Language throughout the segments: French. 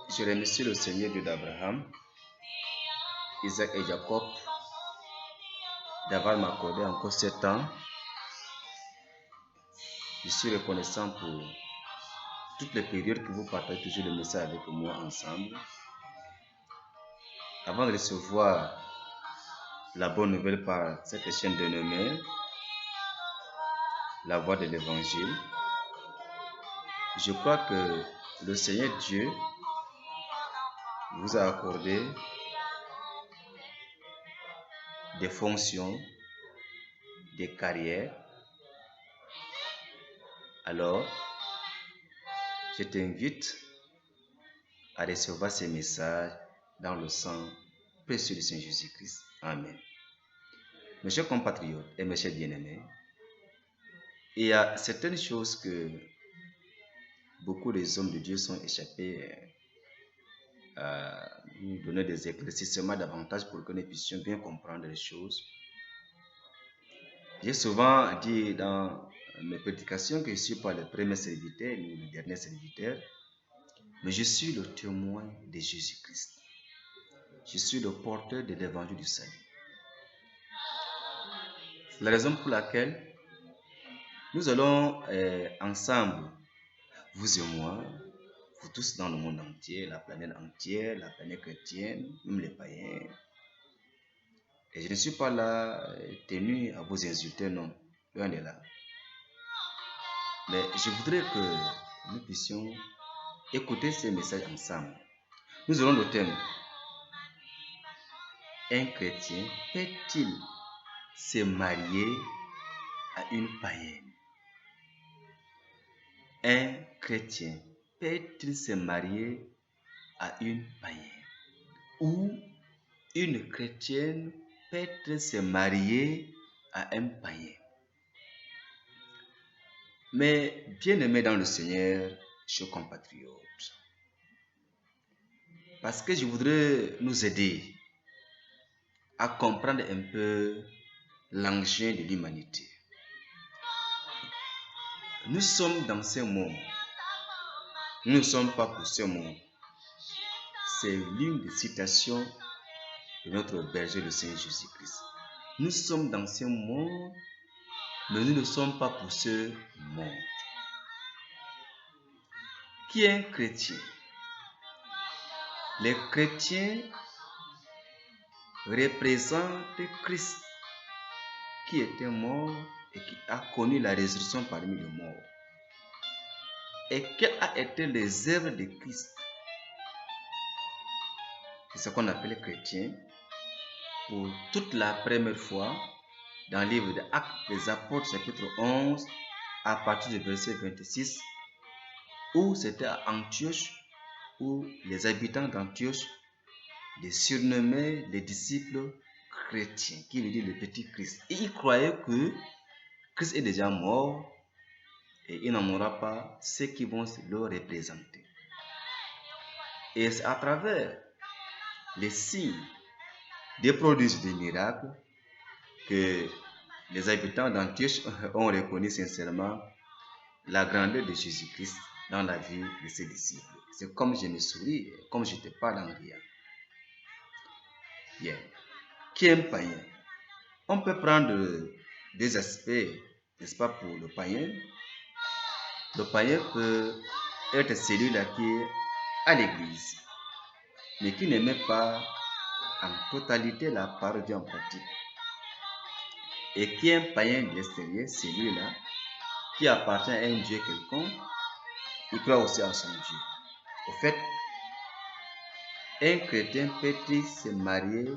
Je remercie le Seigneur Dieu d'Abraham, Isaac et Jacob d'avoir m'accordé encore ce temps. Je suis reconnaissant pour toutes les périodes que vous partagez toujours le message avec moi ensemble. Avant de recevoir la bonne nouvelle par cette chaîne dénommée La Voix de l'Évangile, je crois que le Seigneur Dieu vous a accordé des fonctions, des carrières. Alors, je t'invite à recevoir ces messages dans le sang précieux du Seigneur Jésus-Christ. Amen. Mes chers compatriotes et mes chers bien-aimés, il y a certaines choses que beaucoup des hommes de Dieu sont échappés à nous donner des éclaircissements davantage pour que nous puissions bien comprendre les choses. J'ai souvent dit dans mes prédications que je ne suis pas le premier serviteur ni le dernier serviteur, mais je suis le témoin de Jésus-Christ. Je suis le porteur de l'évangile du salut. C'est la raison pour laquelle nous allons ensemble, vous et moi, vous tous dans le monde entier, la planète entière, la planète chrétienne, même les païens. Et je ne suis pas là tenu à vous insulter, non, loin de là. Mais je voudrais que nous puissions écouter ces messages ensemble. Nous aurons le thème: un chrétien peut-il se marier à une païenne? Un chrétien peut-il se marier à une païenne? Ou une chrétienne peut-elle se marier à un païen? Mais bien-aimés dans le Seigneur, chers compatriotes, parce que je voudrais nous aider à comprendre un peu l'enjeu de l'humanité. Nous sommes dans ce monde. Nous ne sommes pas pour ce monde. C'est l'une des citations de notre berger, le Seigneur Jésus-Christ. Nous sommes dans ce monde, mais nous ne sommes pas pour ce monde. Qui est un chrétien? Les chrétiens représentent Christ qui était mort et qui a connu la résurrection parmi les morts. Et quelles ont été les œuvres de Christ? C'est ce qu'on appelle chrétien. Pour toute la première fois, dans le livre des Actes des Apôtres, chapitre 11, à partir du verset 26, où c'était à Antioche, où les habitants d'Antioche les surnommaient les disciples chrétiens, qui veut dire le petit Christ. Et ils croyaient que Christ est déjà mort et il n'en aura pas ceux qui vont le représenter. Et c'est à travers les signes, des prodiges, des miracles, que les habitants d'Antioche ont reconnu sincèrement la grandeur de Jésus-Christ dans la vie de ses disciples. C'est comme je me souris, comme je te parle en riant. Bien. Qui est un païen? On peut prendre des aspects, n'est-ce pas, pour le païen. Le païen peut être celui-là qui est à l'église, mais qui ne met pas en totalité la parole de Dieu en pratique. Et qui est un païen de l'extérieur, celui-là qui appartient à un Dieu quelconque, il croit aussi à son Dieu. Au fait, un chrétien peut-il se marier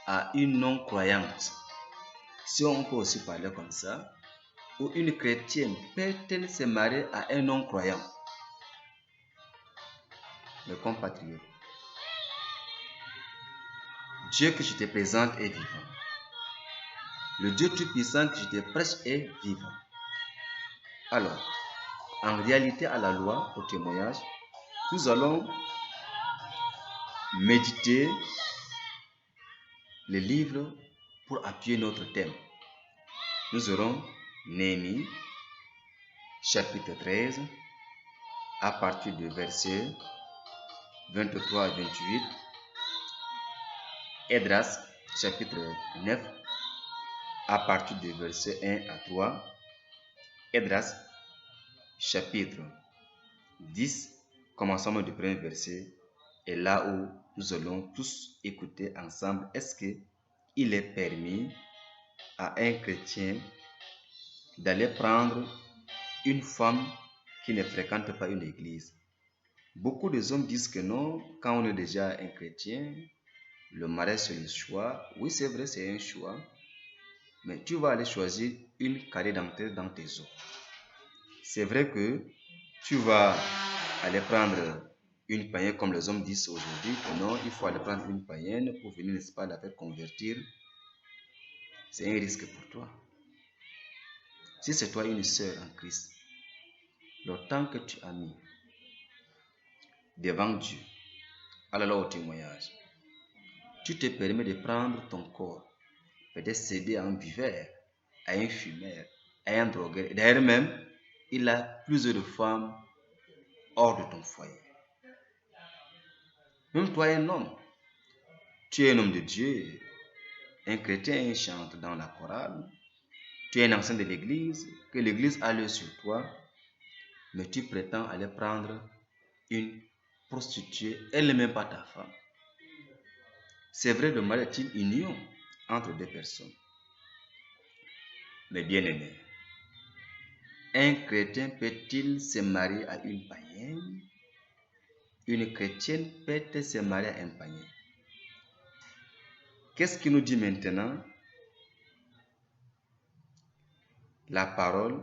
à une non-croyante? Si on peut aussi parler comme ça. Ou une chrétienne peut-elle se marier à un non-croyant? Mes compatriotes, Dieu que je te présente est vivant. Le Dieu Tout-Puissant que je te prêche est vivant. Alors, en réalité, à la loi, au témoignage, nous allons méditer les livres pour appuyer notre thème. Nous aurons Néhémie, chapitre 13, à partir du verset 23 à 28, Esdras, chapitre 9, à partir du verset 1 à 3, Esdras, chapitre 10, commençons du premier verset, et là où nous allons tous écouter ensemble, est-ce qu'il est permis à un chrétien d'aller prendre une femme qui ne fréquente pas une église? Beaucoup de hommes disent que non, quand on est déjà un chrétien, le mariage c'est le choix. Oui, c'est vrai, c'est un choix, mais tu vas aller choisir une carrière dentaire dans tes os. C'est vrai que tu vas aller prendre une païenne comme les hommes disent aujourd'hui, que non, il faut aller prendre une païenne pour venir, n'est-ce pas, la faire convertir. C'est un risque pour toi. Si c'est toi une sœur en Christ, le temps que tu as mis devant Dieu, alors au témoignage, tu te permets de prendre ton corps, peut-être céder à un buveur, à un fumeur, à un drogueur. D'ailleurs même, il a plusieurs femmes hors de ton foyer. Même toi, un homme, tu es un homme de Dieu, un chrétien chante dans la chorale, tu es un ancien de l'église, que l'église a lieu sur toi, mais tu prétends aller prendre une prostituée, elle n'est même pas ta femme. C'est vrai, le mariage est une union entre deux personnes. Mais bien aimé, un chrétien peut-il se marier à une païenne? Une chrétienne peut-elle se marier à un païen? Qu'est-ce qu'il nous dit maintenant? La parole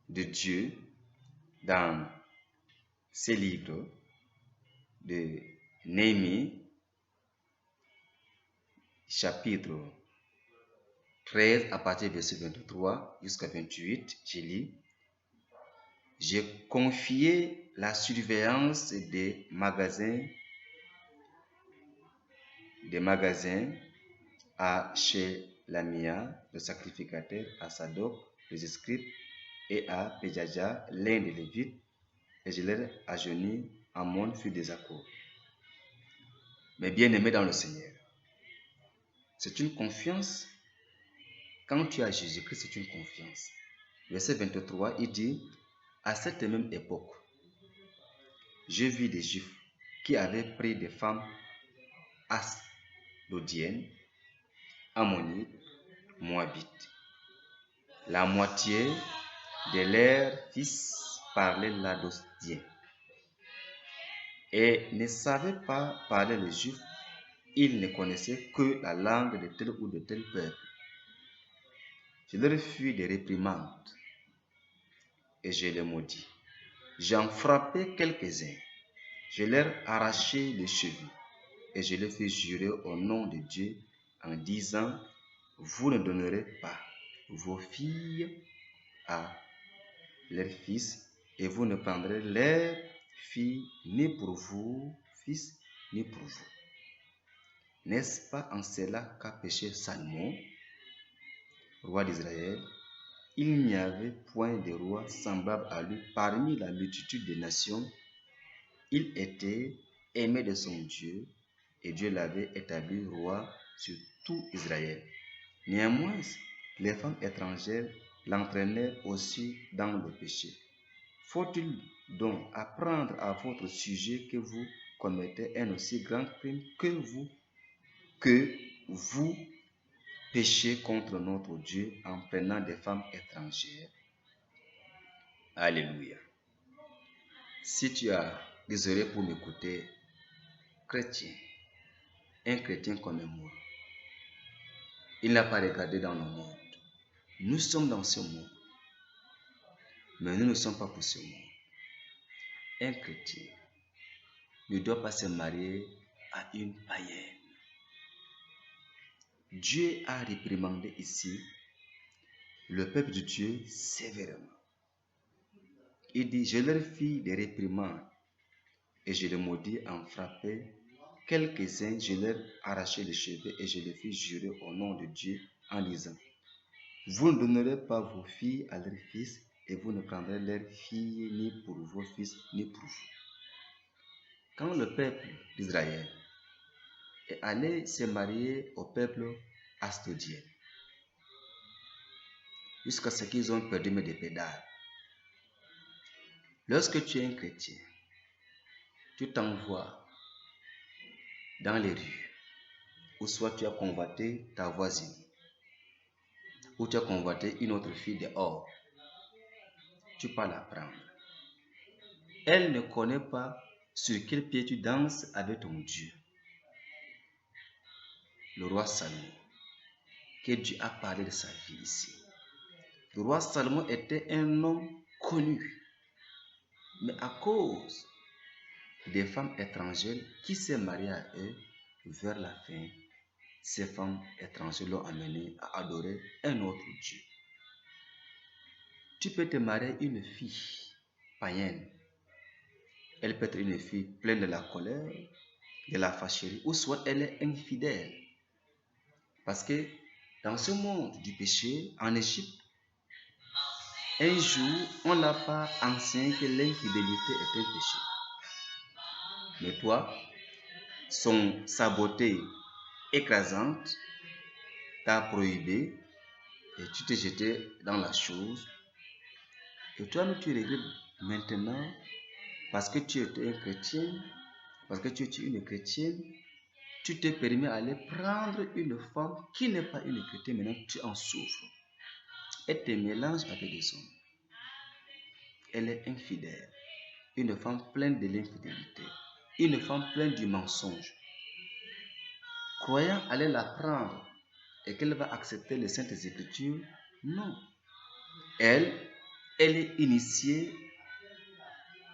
de Dieu dans ces livres de Néhémie, chapitre 13, à partir du verset 23 jusqu'à 28, je lis: j'ai confié la surveillance des magasins à Shelamia, le sacrificateur, à Sadok, le scribe, et à Péjaja, l'un des Lévites, et je leur agenouille Amon, fils des accords. Mais bien aimé dans le Seigneur, c'est une confiance. Quand tu as Jésus-Christ, c'est une confiance. Verset 23, il dit: à cette même époque, j'ai vu des Juifs qui avaient pris des femmes asdodiennes, ammonites, moabites. La moitié de leurs fils parlaient l'asdodien et ne savaient pas parler le juif. Ils ne connaissaient que la langue de tel ou de tel peuple. Je leur fis des réprimandes et je les maudis. J'en frappai quelques-uns. Je leur arrachai les cheveux et je les fis jurer au nom de Dieu en disant: vous ne donnerez pas vos filles à leurs fils, et vous ne prendrez leurs filles ni pour vous, fils, ni pour vous. N'est-ce pas en cela qu'a péché Salomon, roi d'Israël? Il n'y avait point de roi semblable à lui parmi la multitude des nations. Il était aimé de son Dieu, et Dieu l'avait établi roi sur tout Israël. Néanmoins, les femmes étrangères l'entraînèrent aussi dans le péché. Faut-il donc apprendre à votre sujet que vous commettez un aussi grand crime que vous péchez contre notre Dieu en prenant des femmes étrangères? Alléluia. Si tu as des oreilles pour m'écouter, chrétien, un chrétien comme moi, il n'a pas regardé dans le monde. Nous sommes dans ce monde, mais nous ne sommes pas pour ce monde. Un chrétien ne doit pas se marier à une païenne. Dieu a réprimandé ici le peuple de Dieu sévèrement. Il dit: je leur fis des réprimandes et je les maudis en frappant quelques-uns. Je leur arrachai les cheveux et je les fis jurer au nom de Dieu en disant: vous ne donnerez pas vos filles à leurs fils, et vous ne prendrez leurs filles ni pour vos fils ni pour vous. quand le peuple d'Israël est allé se marier au peuple astodien, jusqu'à ce qu'ils ont perdu des pédales. Lorsque tu es un chrétien, tu t'envoies dans les rues, ou soit tu as convoité ta voisine, ou tu as convoité une autre fille dehors, tu pars la prendre. Elle ne connaît pas sur quel pied tu danses avec ton Dieu. Le roi Salomon, que Dieu a parlé de sa vie ici. Le roi Salomon était un homme connu, mais à cause des femmes étrangères qui s'est mariées à eux, vers la fin, ces femmes étrangères l'ont amené à adorer un autre Dieu. Tu peux te marier à une fille païenne. Elle peut être une fille pleine de la colère, de la fâcherie, ou soit elle est infidèle. Parce que dans ce monde du péché, en Égypte, un jour, on n'a pas enseigné que l'infidélité est un péché. Mais toi, sa beauté écrasante t'a prohibé et tu t'es jeté dans la chose. Et toi-même, tu regrettes maintenant parce que tu étais un chrétien, parce que tu es une chrétienne, tu t'es permis d'aller prendre une femme qui n'est pas une chrétienne, maintenant tu en souffres. Elle te mélange avec des hommes. Elle est infidèle. Une femme pleine de l'infidélité. Une femme pleine du mensonge. Croyant aller la prendre et qu'elle va accepter les saintes écritures, non. Elle est initiée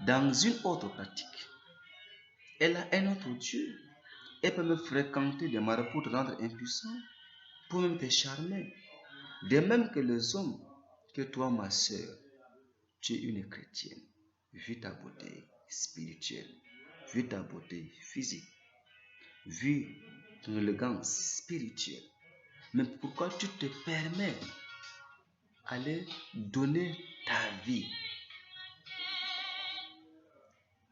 dans une autre pratique. Elle a un autre Dieu. Elle peut même fréquenter des marabouts pour te rendre impuissant, pour même te charmer. De même que les hommes, que toi, ma soeur, tu es une chrétienne. Vu ta beauté spirituelle, vu ta beauté physique, vu ton élégance spirituelle. Mais pourquoi tu te permets d'aller donner ta vie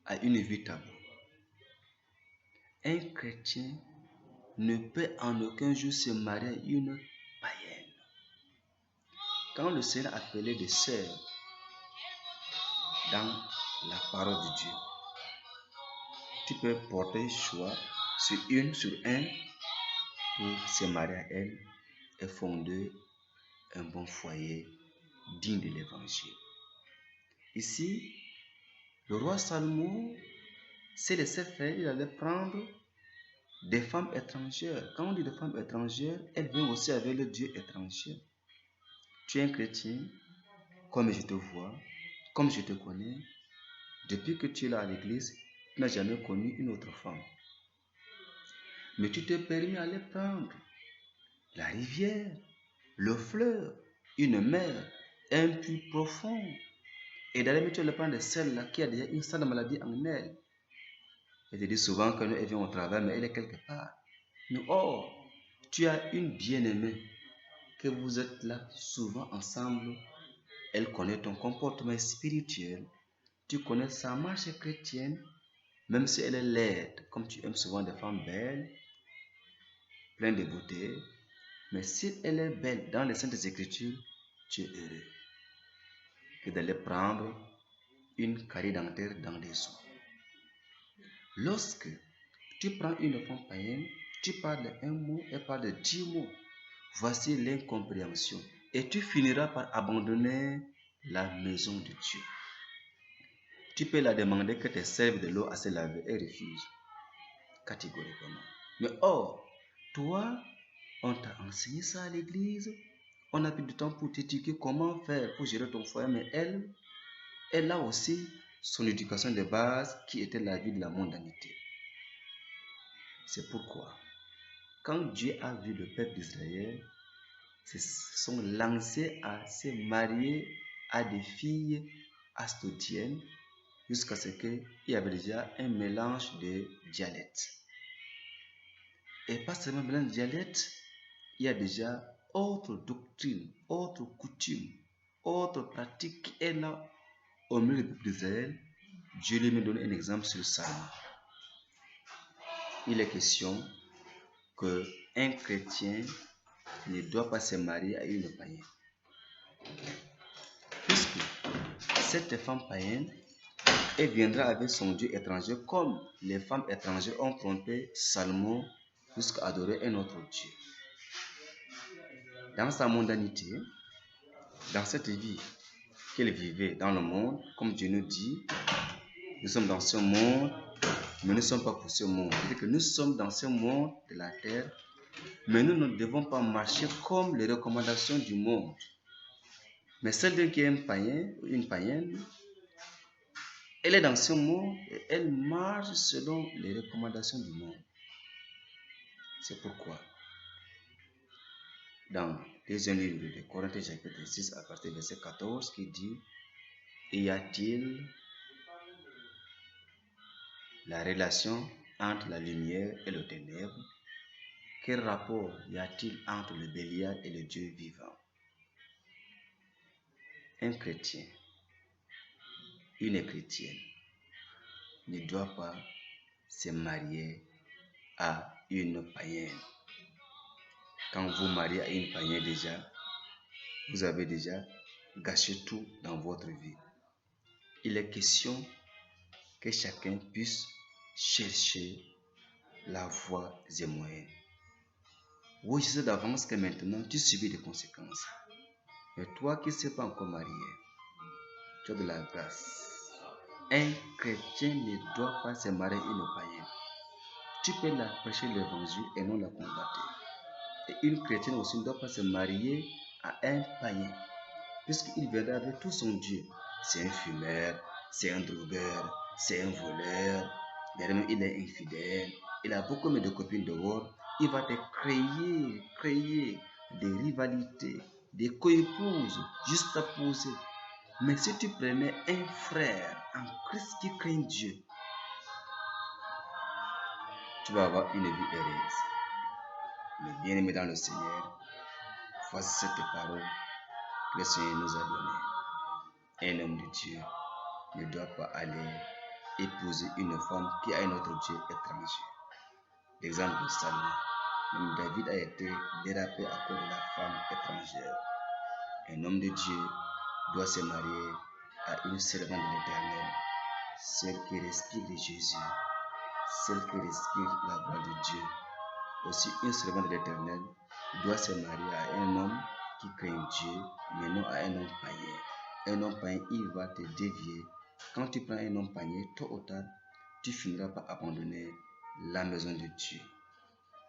à une vie taboue? Un chrétien ne peut en aucun jour se marier à une païenne. Quand le Seigneur appelait des sœurs dans la parole de Dieu, tu peux porter choix sur un, pour se marier à elle et fonder un bon foyer digne de l'évangile. Ici, le roi Salomon s'est laissé faire, il allait prendre des femmes étrangères. Quand on dit des femmes étrangères, elles viennent aussi avec le Dieu étranger. Tu es un chrétien, comme je te vois, comme je te connais. Depuis que tu es là à l'église, tu n'as jamais connu une autre femme. Mais tu t'es permis d'aller prendre la rivière, le fleuve, une mer, un puits profond. Et d'aller tu le prendre de celle-là qui a déjà une salle de maladie en elle. Elle te dit souvent qu'elle vient au travail, mais elle est quelque part. Mais or, tu as une bien-aimée, que vous êtes là souvent ensemble. Elle connaît ton comportement spirituel. Tu connais sa marche chrétienne, même si elle est laide, comme tu aimes souvent des femmes belles, pleines de beauté. Mais si elle est belle dans les Saintes Écritures, tu es heureux que d'aller prendre une carie dentaire dans les eaux. Lorsque tu prends une femme païenne, tu parles un mot et parles de 10 mots. Voici l'incompréhension. Et tu finiras par abandonner la maison de Dieu. Tu peux la demander que te serve de l'eau à se laver et refuse catégoriquement. Mais or, toi, on t'a enseigné ça à l'église. On a pris du temps pour t'éduquer comment faire pour gérer ton foyer. Mais elle a aussi son éducation de base qui était la vie de la mondanité. C'est pourquoi, quand Dieu a vu le peuple d'Israël, ils se sont lancés à se marier à des filles astodiennes jusqu'à ce qu'il y avait déjà un mélange de dialectes. Et pas seulement un mélange de dialectes, il y a déjà autre doctrine, autre coutume, autre pratique qui est là au milieu du peuple d'Israël. Dieu lui a donné un exemple sur ça. il est question qu'un chrétien ne doit pas se marier à une païenne. Puisque cette femme païenne, elle viendra avec son Dieu étranger, comme les femmes étrangères ont trompé Salomon jusqu'à adorer un autre Dieu. Dans sa mondanité, dans cette vie qu'elle vivait dans le monde, comme Dieu nous dit, nous sommes dans ce monde, mais nous ne sommes pas pour ce monde. C'est-à-dire que nous sommes dans ce monde de la terre, mais nous ne devons pas marcher comme les recommandations du monde. Mais celle qui est un païen ou une païenne, elle est dans ce monde et elle marche selon les recommandations du monde. C'est pourquoi, dans le deuxième livre de Corinthiens chapitre 6, à partir du verset 14, qui dit: y a-t-il la relation entre la lumière et le ténèbre? Quel rapport y a-t-il entre le Bélial et le Dieu vivant? Un chrétien, une chrétienne ne doit pas se marier à une païenne. Quand vous mariez à une païenne, déjà, vous avez déjà gâché tout dans votre vie. Il est question que chacun puisse chercher la voie des moyens. Oui, je sais d'avance que maintenant tu subis des conséquences. Mais toi qui ne sais pas encore marié, tu as de la grâce. Un chrétien ne doit pas se marier à une païenne. Tu peux la prêcher l'évangile et non la combattre. Et une chrétienne aussi ne doit pas se marier à un païen, puisqu'il viendra avec tout son Dieu. C'est un fumeur, c'est un drogueur, c'est un voleur, il est infidèle, il a beaucoup de copines dehors. Il va te créer des rivalités, des co-épouses, juste à poser. Mais si tu prenais un frère en Christ qui craint Dieu, tu vas avoir une vie heureuse. Mais bien aimé dans le Seigneur, voici cette parole que le Seigneur nous a donnée. Un homme de Dieu ne doit pas aller épouser une femme qui a un autre Dieu étranger. L'exemple de Salomon. Même David a été dérapé à cause de la femme étrangère. Un homme de Dieu doit se marier à une servante de l'Éternel, celle qui respire de Jésus, celle qui respire la gloire de Dieu. Aussi, une servante de l'Éternel doit se marier à un homme qui craint Dieu, mais non à un homme païen. Un homme païen, il va te dévier. Quand tu prends un homme païen, tôt ou tard, tu finiras par abandonner la maison de Dieu.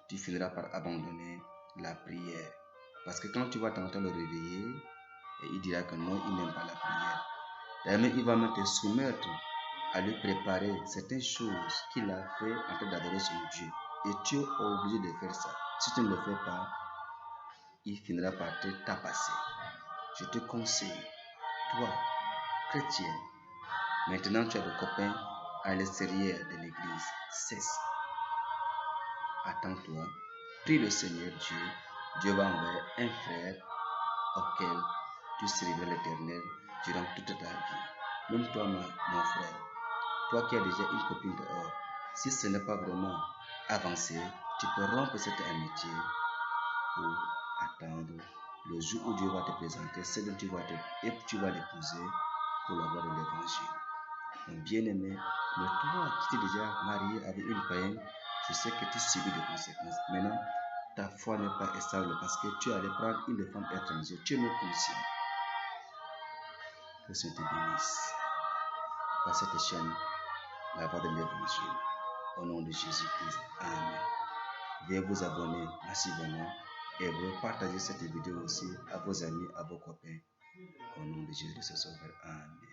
Tu finiras par abandonner la prière. Parce que quand tu vas tenter de le réveiller, et il dira que non, il n'aime pas la prière. D'ailleurs, il va même te soumettre à lui préparer certaines choses qu'il a fait en train d'adorer son Dieu. Et tu es obligé de faire ça. Si tu ne le fais pas, il finira par te tapasser. Je te conseille, toi, chrétien, maintenant tu as des copains à l'extérieur de l'église. Cesse. Attends-toi. Prie le Seigneur Dieu. Dieu va envoyer un frère auquel tu serviras l'Éternel durant toute ta vie. Même toi, mon frère, toi qui as déjà une copine dehors, si ce n'est pas vraiment avancé, tu peux rompre cette amitié pour attendre le jour où Dieu va te présenter, celle dont tu vas l'épouser pour la voie de l'évangile. Mon bien-aimé, mais toi qui t'es déjà marié avec une païenne, je sais que tu subis des conséquences. Maintenant, ta foi n'est pas stable parce que tu allais prendre une femme étrangère. Tu es même conscient. Que Dieu te bénisse. Par cette chaîne, la voie de l'évangile. Au nom de Jésus-Christ. Amen. Veuillez vous abonner massivement et vous partagez cette vidéo aussi à vos amis, à vos copains. Au nom de Jésus, le Sauveur. Amen.